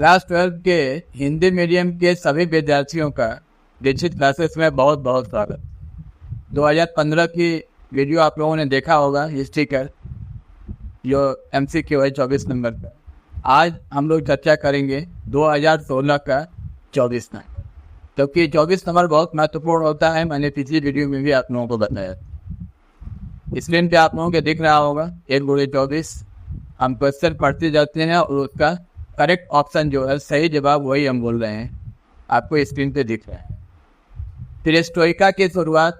Class 12 के Hindi medium के सभी विद्यार्थियों का दीक्षित क्लासेस में बहुत बहुत स्वागत। 2015 की वीडियो आप लोगों ने देखा होगा, हिस्ट्री का जो MCQ है 24 नंबर का। आज हम लोग चर्चा करेंगे 2016 का 24 नंबर, क्योंकि 24 नंबर बहुत महत्वपूर्ण होता है। मैंने पिछली वीडियो में भी आप लोगों को बताया। स्क्रीन पे आप लोगों के दिख रहा होगा 1/24। हम क्वेश्चन पढ़ते जाते हैं और उसका करेक्ट ऑप्शन जो है, सही जवाब, वही हम बोल रहे हैं, आपको स्क्रीन पे दिख रहा है। पेरेस्ट्रोइका की शुरुआत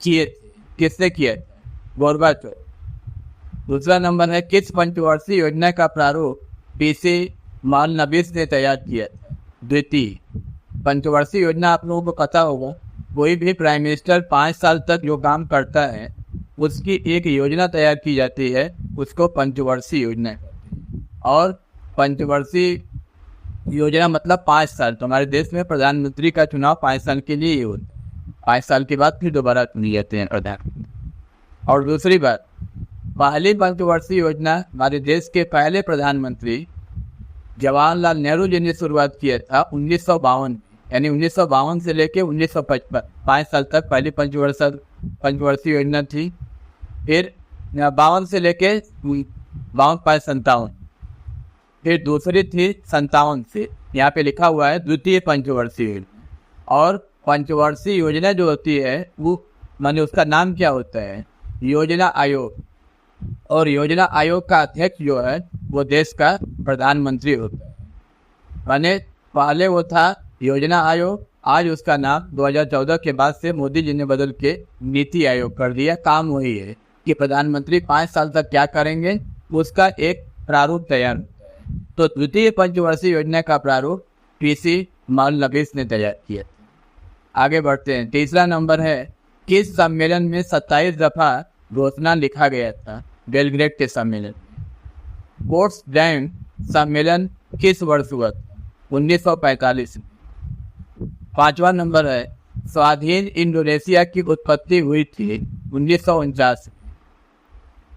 किसने किया? गोर्बाचोव। दूसरा नंबर है, किस पंचवर्षीय योजना का प्रारूप PC मालनबीस ने तैयार किया था? द्वितीय। पंचवर्षीय योजना आप लोगों को पता होगा, कोई भी प्राइम मिनिस्टर 5 साल तक जो काम करता है उसकी एक योजना तैयार की जाती है, उसको पंचवर्षीय योजना कहते हैं। और पंचवर्षीय योजना मतलब 5 साल। तो हमारे देश में प्रधानमंत्री का चुनाव 5 साल के लिए ही होता है। 5 साल के बाद फिर दोबारा चुने जाते हैं प्रधानमंत्री। और दूसरी बात, पहली पंचवर्षीय योजना हमारे देश के पहले प्रधानमंत्री जवाहरलाल नेहरू जी ने शुरुआत किया था 1952, यानी 1952 से लेकर 1955, 5 साल तक पहली पंचवर्षीय योजना थी। फिर 52 से लेके 52, 5, 57। फिर दूसरी थी 57 से, यहाँ पे लिखा हुआ है द्वितीय पंचवर्षीय योजना। और पंचवर्षीय योजना जो होती है वो माने उसका नाम क्या होता है? योजना आयोग। और योजना आयोग का अध्यक्ष जो है वो देश का प्रधानमंत्री होता है। माने पहले वो था योजना आयोग, आज उसका नाम 2014 के बाद से मोदी जी ने बदल के नीति आयोग कर दिया। काम वही है कि प्रधानमंत्री 5 साल तक क्या करेंगे, उसका एक प्रारूप तैयार होता है। तो द्वितीय पंचवर्षीय योजना का प्रारूप PC मालनबीस ने तैयार किया। आगे बढ़ते हैं। तीसरा नंबर है, किस सम्मेलन में 27 दफा घोषणा लिखा गया था? बेलग्रेड के सम्मेलन में। पोट्सडैम सम्मेलन किस वर्ष हुआ था? 1945 में। 5वां नंबर है, स्वाधीन इंडोनेशिया की उत्पत्ति हुई थी 1949 में।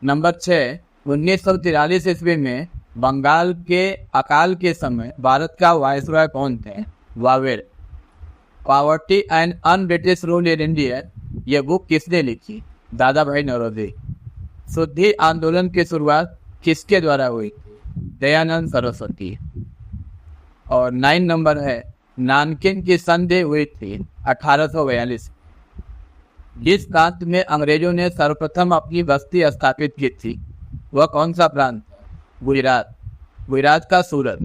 नंबर 6, 1943 ईस्वी में बंगाल के अकाल के समय भारत का वायसरॉय कौन थे? Wavell. Poverty and un British rule in India, यह बुक किसने लिखी? दादा भाई नौरोजी। शुद्धि आंदोलन की शुरुआत किसके द्वारा हुई थी? दयानंद सरस्वती। और 9 नंबर है, नानकिन की संधि हुई थी 1842। जिस प्रांत में अंग्रेजों ने सर्वप्रथम अपनी बस्ती स्थापित की थी वह कौन सा प्रांत? गुजरात। गुजरात का सूरत।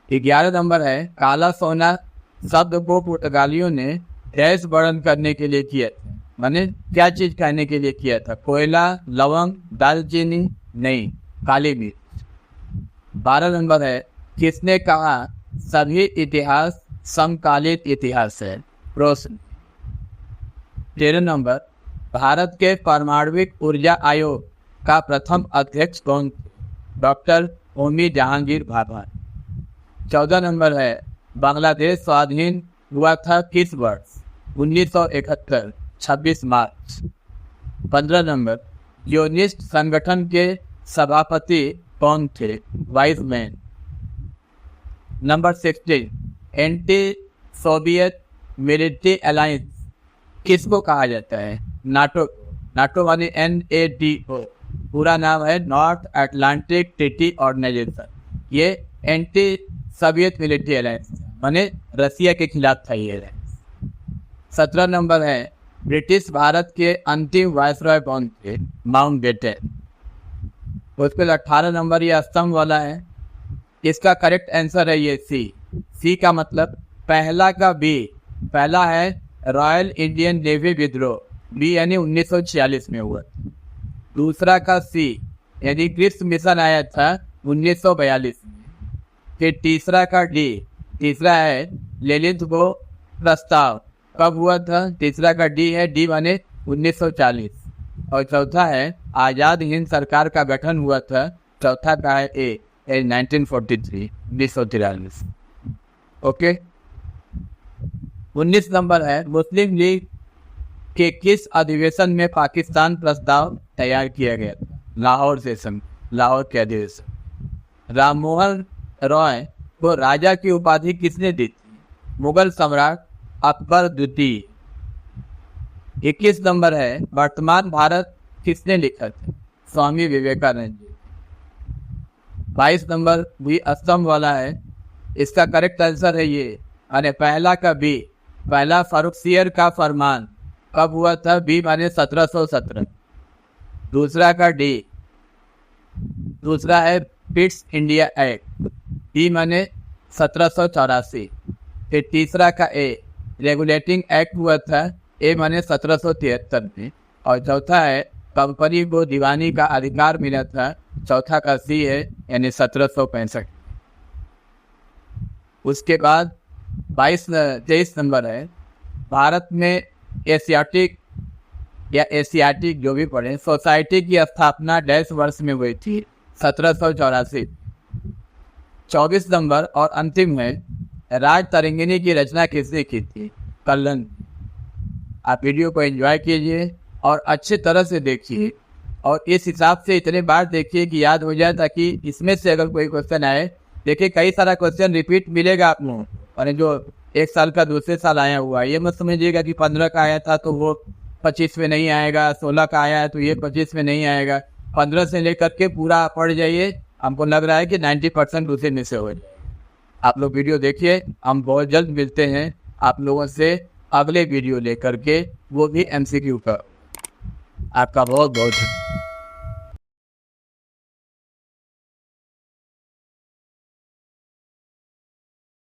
11 नंबर है, काला सोना शब्द को पुर्तगालियों ने डैश वर्णन करने के लिए किया था? माने क्या चीज कहने के लिए किया था? कोयला, लवंग, दालचीनी? नहीं, काली मिर्च। 12 नंबर है, किसने कहा सभी इतिहास समकालीन इतिहास है? प्रश्न। 13 नंबर, भारत के परमाणविक ऊर्जा आयोग का प्रथम अध्यक्ष कौन थे? डॉक्टर होमी जहांगीर भाभा। 14 नंबर है, बांग्लादेश स्वाधीन हुआ था किस वर्ष? 1971, 26 मार्च। 15 नंबर, यूनिस्ट संगठन के सभापति कौन थे? Wiseman. Number 16, anti Soviet military alliance किसको कहा जाता है? नाटो। नाटो माने NATO, पूरा नाम है नॉर्थ अटलांटिक ट्रीटी ऑर्गेनाइजेशन। ये एंटी सोवियत मिलिट्री अलायंस माने रसिया के खिलाफ था ये अलायंस। 17 नंबर है, ब्रिटिश भारत के अंतिम वायसरॉय कौन थे? माउंटबेटन। उसके 18 नंबर, ये स्तंभ वाला है, इसका करेक्ट आंसर है ये सी का मतलब पहला का B। पहला है रॉयल इंडियन नेवी विद्रोह, B यानी 1946 में हुआ। दूसरा का C यानी क्रिप्स मिशन आया था 1942 में। फिर तीसरा का D, तीसरा है ललित वो प्रस्ताव, कब हुआ था? तीसरा का D है, D माने 1940। और चौथा है आज़ाद हिंद सरकार का गठन हुआ था, चौथा का है A 1943, 1943। ओके। 19 नंबर है, मुस्लिम लीग के किस अधिवेशन में पाकिस्तान प्रस्ताव तैयार किया गया था? लाहौर सेशन, लाहौर के अधिवेशन। राममोहन रॉय को राजा की उपाधि किसने दी थी? मुगल सम्राट अकबर द्वितीय। 21 नंबर है, वर्तमान भारत किसने लिखा था? स्वामी विवेकानंद जी। 22 नंबर भी असम वाला है, इसका करेक्ट आंसर है ये, यानी पहला का बी, पहला फारुखसियर का फरमान कब हुआ था? बी माने 1717। दूसरा का डी, दूसरा है पिट्स इंडिया एक्ट, डी माने 1784। फिर तीसरा का ए, रेगुलेटिंग एक्ट हुआ था, ए माने 1773 में। और चौथा है कंपनी को दीवानी का अधिकार मिला था, चौथा का सी है, यानी 1765। उसके बाद 23 नंबर है, भारत में एशियाटिक या एशियाटिक जो भी पढ़े सोसाइटी की स्थापना डैश वर्ष में हुई थी? 1784। 24 नंबर और अंतिम है, राज तरंगिणी की रचना किसने की थी? कल्लन। आप वीडियो को एंजॉय कीजिए और अच्छे तरह से देखिए, और इस हिसाब से इतने बार देखिए कि याद हो जाए, ताकि इसमें से अगर कोई क्वेश्चन आए, देखिए कई सारा क्वेश्चन रिपीट मिलेगा आप लोगों को, और जो एक साल का दूसरे साल आया हुआ है, ये मत समझिएगा कि 15 का आया था तो वो 25 में नहीं आएगा, 16 का आया है तो ये 25 में नहीं आएगा। 15 से लेकर के पूरा पढ़ जाइए, हमको लग रहा है कि 90% उसी में से हो जाए। आप लोग वीडियो देखिए, हम बहुत जल्द मिलते हैं आप लोगों से अगले वीडियो लेकर के, वो भी MCQ का। आपका बहुत बहुत